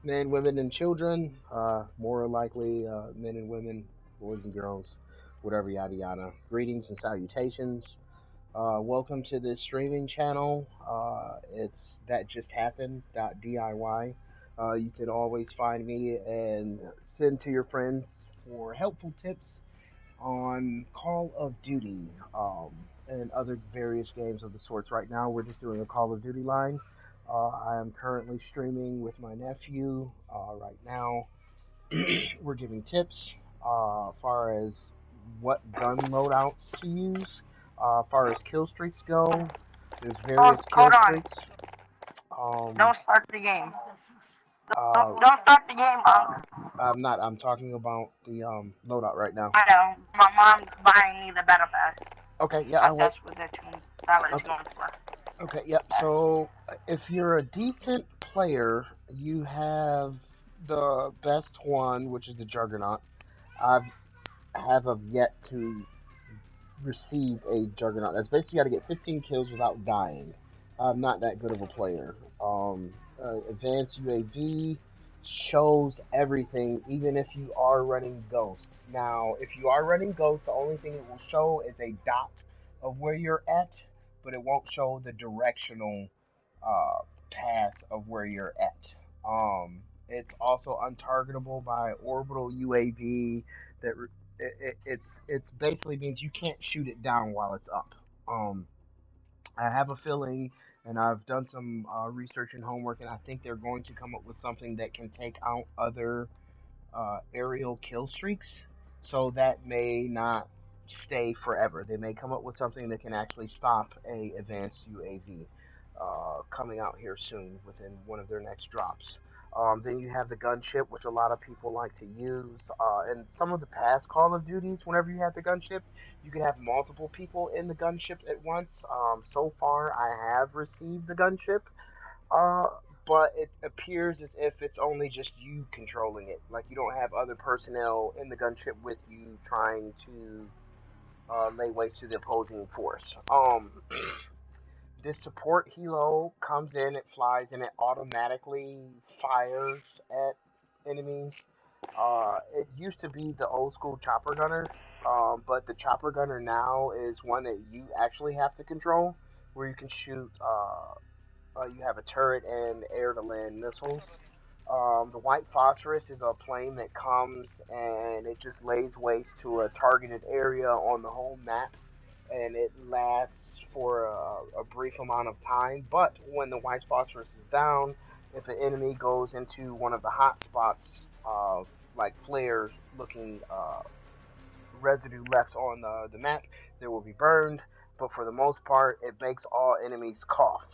men, women, and children. More likely, men and women, boys and girls, whatever, yada yada. Greetings and salutations. Welcome to this streaming channel. It's ThatJustHappend.diy. You can always find me and send to your friends for helpful tips on Call of Duty and other various games of the sorts. Right now, we're just doing a Call of Duty line. I am currently streaming with my nephew. Right now, we're giving tips far as what gun loadouts to use. Far as kill streaks go, there's various Hold kill on. streaks. Um, Don't start the game. uh, Don't start the game, Unc. I'm not. I'm talking about the loadout right now. I know. My mom's buying me the battle pass. Okay, yeah, I won't. That's what that's what it's Okay, going for. okay, yep. So if you're a decent player, you have the best one, which is the Juggernaut. I've have of yet to receive a Juggernaut. That's basically got to get 15 kills without dying. I'm not that good of a player. Advanced UAV shows everything, even if you are running Ghosts. Now, if you are running Ghosts, the only thing it will show is a dot of where you're at, but it won't show the directional uh, pass of where you're at. It's also untargetable by orbital UAV. That it's basically means you can't shoot it down while it's up. Um, I have a feeling, and I've done some research and homework, and I think they're going to come up with something that can take out other aerial kill streaks. So that may not stay forever. They may come up with something that can actually stop a advanced UAV coming out here soon within one of their next drops. Then you have the gunship, which a lot of people like to use. And some of the past Call of Duties, whenever you had the gunship, you could have multiple people in the gunship at once. So far, I have received the gunship, uh, but it appears as if it's only just you controlling it. Like you don't have other personnel in the gunship with you trying to lay waste to the opposing force. This support helo comes in, it flies, and it automatically fires at enemies. It used to be the old school chopper gunner, but the chopper gunner now is one that you actually have to control, where you can shoot. You have a turret and air to land missiles. The white phosphorus is a plane that comes and it just lays waste to a targeted area on the whole map, and it lasts for a brief amount of time. But when the white phosphorus is down, if an enemy goes into one of the hot spots, like flares looking residue left on the map, they will be burned. But for the most part, it makes all enemies cough,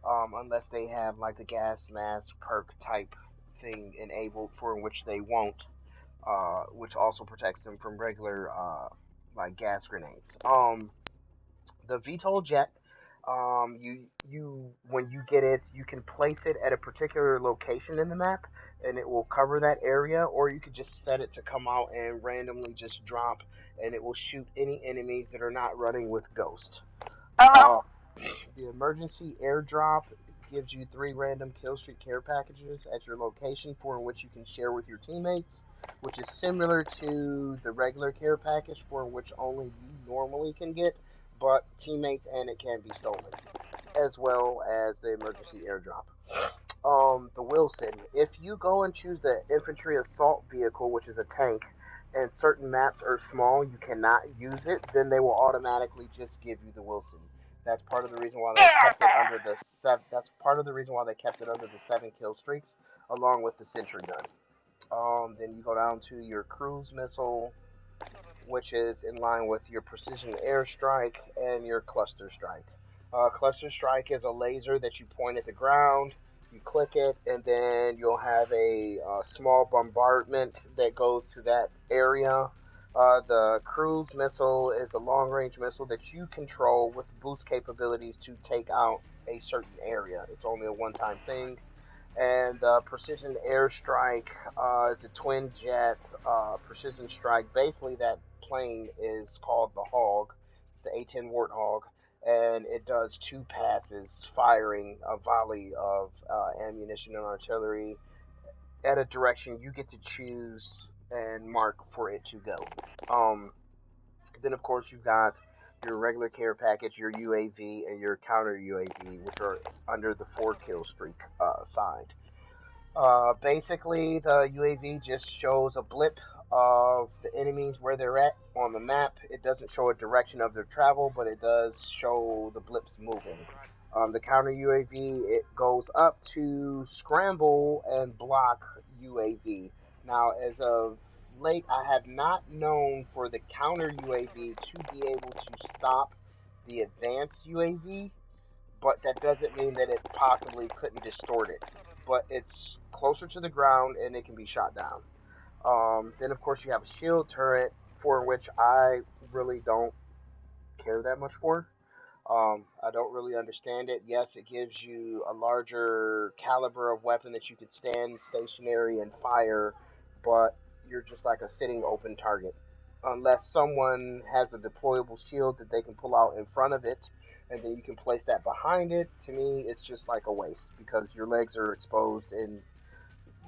unless they have like the gas mask perk type thing enabled, for which they won't, which also protects them from regular like gas grenades. The VTOL jet, you when you get it, you can place it at a particular location in the map, and it will cover that area, or you could just set it to come out and randomly just drop, and it will shoot any enemies that are not running with Ghost. Hello? Uh, the emergency airdrop gives you 3 random kill streak care packages at your location, for which you can share with your teammates, which is similar to the regular care package, for which only you normally can get, but teammates and it can be stolen, as well as the emergency airdrop. The Wilson. If you go and choose the infantry assault vehicle, which is a tank, and certain maps are small, you cannot use it, then they will automatically just give you the Wilson. That's part of the reason why they kept it under the That's part of the reason why they kept it under the 7 kill streaks, along with the sentry gun. Then you go down to your cruise missile, which is in line with your precision airstrike and your cluster strike. Cluster strike is a laser that you point at the ground. You click it, and then you'll have a small bombardment that goes to that area. The cruise missile is a long range missile that you control with boost capabilities to take out a certain area. It's only a one time thing. And the precision airstrike is a twin jet precision strike. Basically, that plane is called the Hog. It's the A-10 Warthog, and it does 2 passes, firing a volley of ammunition and artillery at a direction, you get to choose and mark for it to go. Um, then of course you've got your regular care package, your UAV, and your counter UAV, which are under the 4 kill streak side. Basically, the UAV just shows a blip of the enemies where they're at on the map. It doesn't show a direction of their travel, but it does show the blips moving. The counter UAV, it goes up to scramble and block UAV. Now, as of late, I have not known for the counter UAV to be able to stop the advanced UAV, but that doesn't mean that it possibly couldn't distort it. But it's closer to the ground and it can be shot down. Then, of course, you have a shield turret, for which I really don't care that much for. I don't really understand it. Yes, it gives you a larger caliber of weapon that you can stand stationary and fire, but you're just like a sitting open target. Unless someone has a deployable shield that they can pull out in front of it, and then you can place that behind it, to me, it's just like a waste because your legs are exposed and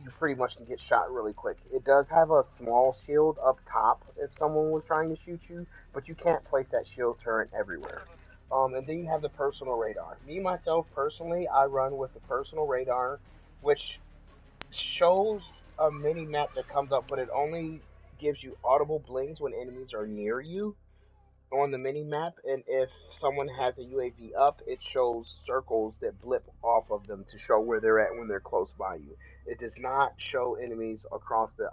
you pretty much can get shot really quick. It does have a small shield up top if someone was trying to shoot you, but you can't place that shield turret everywhere. And then you have the personal radar. Me myself personally, I run with the personal radar, which shows a mini map that comes up, but it only gives you audible blings when enemies are near you on the mini map, and if someone has a UAV up, it shows circles that blip off of them to show where they're at when they're close by you. It does not show enemies across the.